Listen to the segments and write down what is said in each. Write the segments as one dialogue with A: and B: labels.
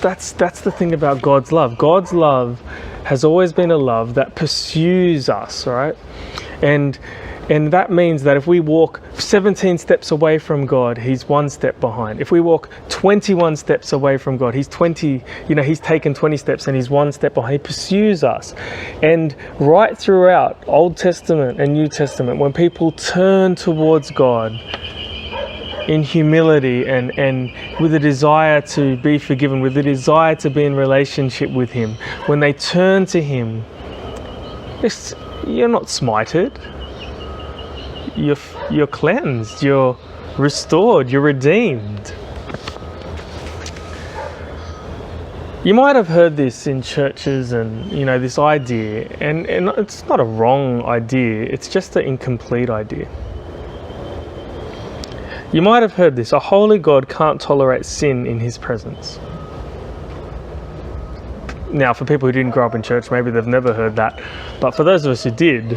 A: that's the thing about God's love. God's love has always been a love that pursues us, right? And that means that if we walk 17 steps away from God, he's one step behind. If we walk 21 steps away from God, he's taken 20 steps and he's one step behind. He pursues us. And right throughout Old Testament and New Testament, when people turn towards God in humility and with a desire to be forgiven, with a desire to be in relationship with him, when they turn to him, you're not smited. You're cleansed, you're restored, you're redeemed. You might have heard this in churches and, this idea, and it's not a wrong idea, it's just an incomplete idea. You might have heard this: a holy God can't tolerate sin in his presence. Now, for people who didn't grow up in church, maybe they've never heard that. But for those of us who did,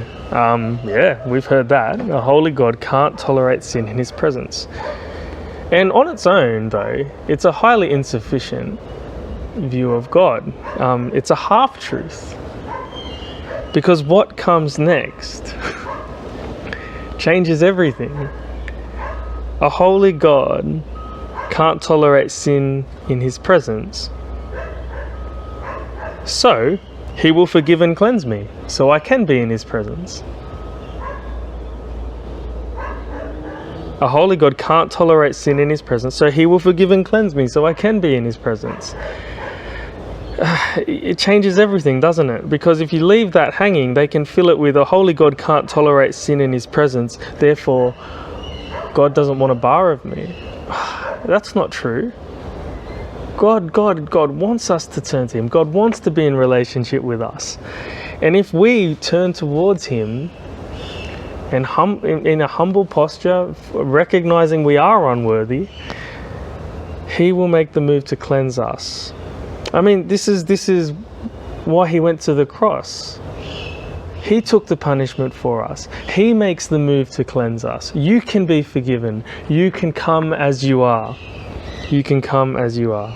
A: we've heard that. A holy God can't tolerate sin in his presence. And on its own, though, it's a highly insufficient view of God. It's a half-truth. Because what comes next changes everything. A holy God can't tolerate sin in his presence. So, he will forgive and cleanse me, so I can be in his presence. A holy God can't tolerate sin in his presence, so he will forgive and cleanse me, so I can be in his presence. It changes everything, doesn't it? Because if you leave that hanging, they can fill it with: a holy God can't tolerate sin in his presence, therefore God doesn't want a bar of me. That's not true. God wants us to turn to him. God wants to be in relationship with us. And if we turn towards him and in a humble posture, recognizing we are unworthy, he will make the move to cleanse us. I mean, this is why he went to the cross. He took the punishment for us. He makes the move to cleanse us. You can be forgiven. You can come as you are. You can come as you are.